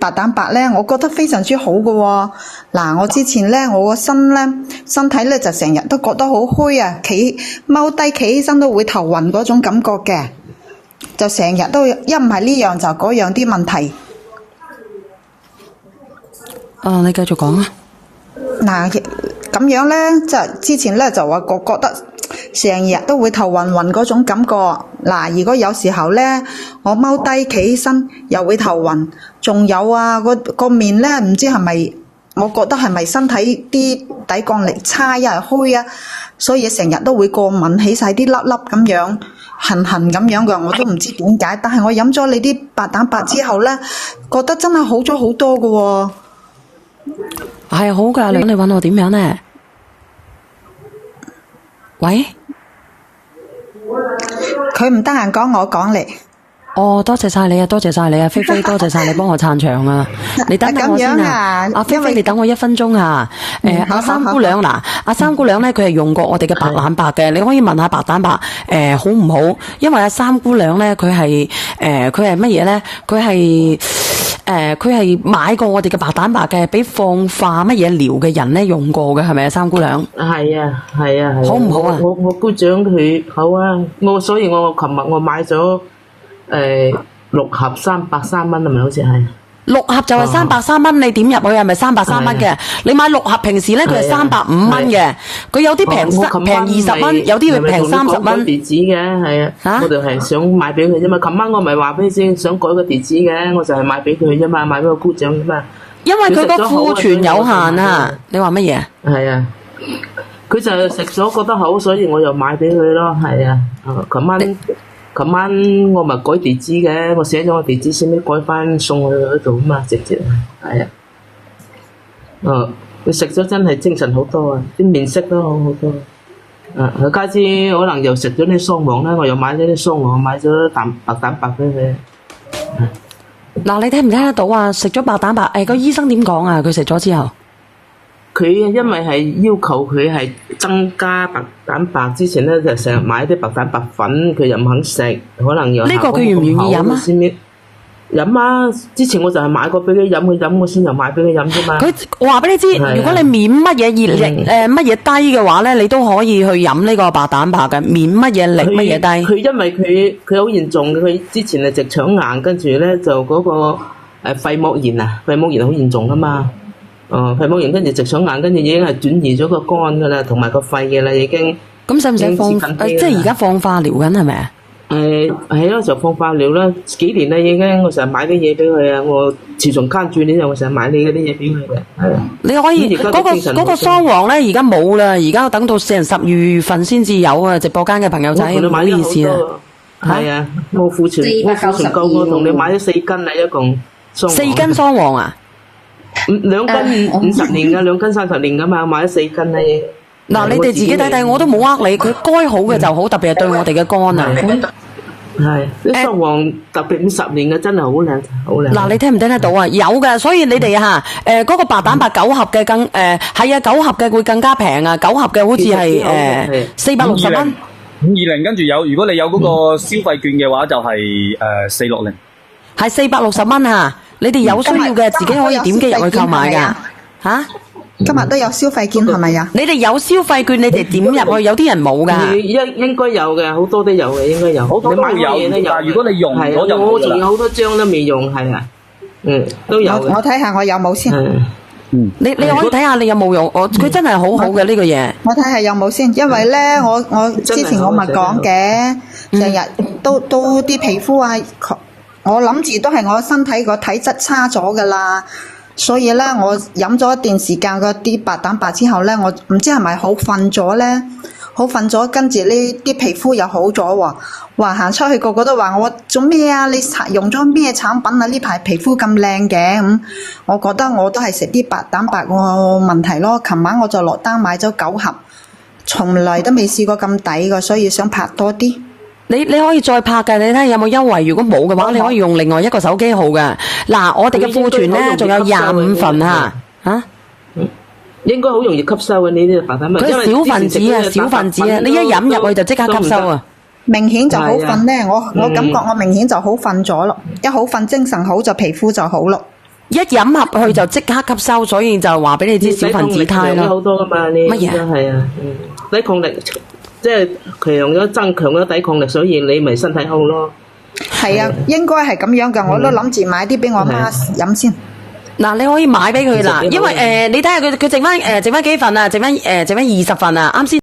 白蛋白咧，我覺得非常之好嘅喎。嗱，我之前咧，我個身體咧就成日都覺得好虛啊，踎低企起身都會頭暈嗰種感覺嘅，就成日都一唔係呢樣就嗰樣啲問題。你繼續講啊。嗱，咁樣咧，就之前咧就話覺得成日都會頭暈暈嗰種感覺。嗱，如果有時候咧，我踎低企起身又會頭暈，仲有啊個面咧，唔知係咪，我覺得係咪身體啲抵抗力差一係虛啊，所以成日都會過敏，起晒啲粒粒咁樣，痕痕咁樣嘅，我都唔知點解。但係我飲咗你啲白蛋白之後咧，覺得真係好咗好多嘅喎。係好噶，你揾我點樣呢？喂，佢唔得閒講，我講嚟。多謝晒你啊，多謝晒你啊，菲菲，多謝晒你幫我撐場啊！你等我先啊，阿菲菲，你等我1分鐘啊！阿三姑娘嗱，阿三姑娘咧，佢係用過我哋嘅白蛋白嘅，你可以問下白蛋白好唔好？因為阿三姑娘咧，佢係乜嘢咧？佢係買過我哋嘅白蛋白嘅，俾放化乜嘢療嘅人咧用過嘅，係咪啊，三姑娘？係啊，好唔好啊？我姑丈佢好啊，所以我琴日我買咗6盒330蚊，係咪好似係？6盒就係330蚊，你點入去係咪330蚊嘅？你買6盒，平時咧佢係350蚊嘅，佢有啲平20蚊，有啲平30蚊。地址嘅係啊，我就係想買俾佢啫嘛。琴晚我咪話俾你知，想改個地址嘅，我就係買俾佢啫嘛，買俾個姑丈啫嘛。因為佢個庫存有限啊！你話乜嘢？係啊，佢就食咗覺得好，所以我又買俾佢咯。係啊，琴晚我咪改地址嘅，我寫咗個地址先，改翻送去嗰度啊嘛，直接係啊。佢食咗真係精神好多啊，啲面色都好好多。佢家姐可能又食咗啲雙黃啦，我又買咗啲雙黃，買咗白蛋白俾佢。嗱，你聽唔聽得到啊？食咗白蛋白，個醫生點講啊？佢食咗之後。佢因為係要求佢係增加白蛋白，之前咧就成日買啲白蛋白粉，佢又唔肯食，可能又呢個佢願唔願意飲啊？飲啊！之前我就係買過俾佢飲，佢飲我先又買俾佢飲啫嘛。佢話俾你知，如果你免乜嘢熱力乜嘢低嘅話咧，你都可以去飲呢個白蛋白嘅，免乜嘢力乜嘢低。佢因為佢好嚴重嘅，佢之前係直腸癌，跟住咧就嗰個肺膜炎啊，肺膜炎好嚴重噶嘛。肺膜炎跟住直腸癌，跟住已經係轉移咗個肝噶啦，同埋個肺嘅啦，已經。咁使唔使放？即係而家放化療緊係咪啊？係咯，就放化療啦，幾年啦已經。我成日買啲嘢俾佢啊，我自從跟住呢度，我成日買你嗰啲嘢俾佢嘅。係啊，你可以嗰個雙黃咧，而家冇啦，而家等到12月份先至有啊！直播間嘅朋友仔，唔好意思啊。係啊，我庫存夠，我同你買咗4斤啦，一共。4斤雙黃啊？2斤50年噶，2斤30年噶嘛，買咗4斤啦。嗱，你哋自己睇睇，我都冇呃你，佢該好嘅就好，特別係對我哋嘅肝啊。係啲雙黃特別50年嘅，真係好靚，好靚。嗱，你聽唔聽得到啊？有嘅，所以你哋嚇嗰個白蛋白9盒嘅係啊，9盒嘅會更加平啊，9盒嘅好似係460蚊。520跟住有，如果你有嗰個消費券嘅話，就係460。係460蚊啊！你哋有需要嘅自己可以點擊入去購買㗎嚇。今日都有消費券係咪啊？你哋有消費券，你哋點入去？有啲人冇㗎。應該有嘅，好多都有嘅，應該有。好多都有。如果你用咗就我仲有好多張都未用，係啊，都有。我睇下我有冇先。你可以睇下你有冇用，佢真係好好嘅呢個嘢。我睇下有冇先，因為咧我之前我咪講嘅，成日都啲皮膚啊，我諗住都係我身體個體質差咗㗎啦。所以咧，我飲咗一段時間嗰啲白蛋白之後咧，我唔知係咪好瞓咗咧，好瞓咗，跟住呢啲皮膚又好咗喎。話行出去個個都話我做咩啊？你用咗咩產品啊？呢排皮膚咁靚嘅咁，我覺得我都係食啲白蛋白個問題咯。琴晚我就落單買咗9盒，從來都未試過咁抵㗎，所以想拍多啲。你可以再拍嘅，你睇下有冇優惠。如果冇嘅話，你可以用另外一個手機號嘅。嗱，我哋嘅庫存咧仲有25份嚇。應該好容易吸收嘅呢啲白蛋白。佢小分子啊，小分子啊，你一飲入去就即刻吸收啊。明顯就好瞓咧，我感覺我明顯就好瞓咗咯。一好瞓，精神好就皮膚就好咯。一飲合去就即刻吸收，所以就話俾你知小分子肽啦。好多噶嘛，你乜嘢係啊，抵抗力即係增強咗抵抗力，所以你咪身體好咯。係啊，應該係咁樣噶，我都諗住買啲俾我媽飲先。嗱，你可以買俾佢啦，因為你睇下佢剩翻幾份啊，剩翻20份啊，啱先。